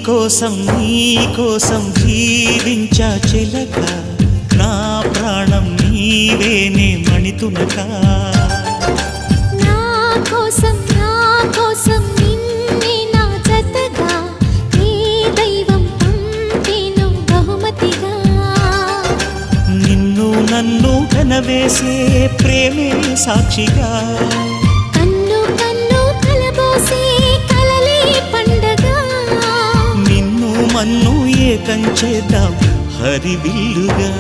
కోసం జీవించా చిలక నా ప్రాణం నీవేనే మణితునక నా కోసం నిన్నే నా జతగా నీ దైవం పంపేను బహుమతిగా నిన్ను నన్ను కనవేసే ప్రేమే సాక్షిగా కన్ను కలబోసే కలలే పండగ నిన్ను మన్ను ఏకం చేద్దాం హరివిల్లుగా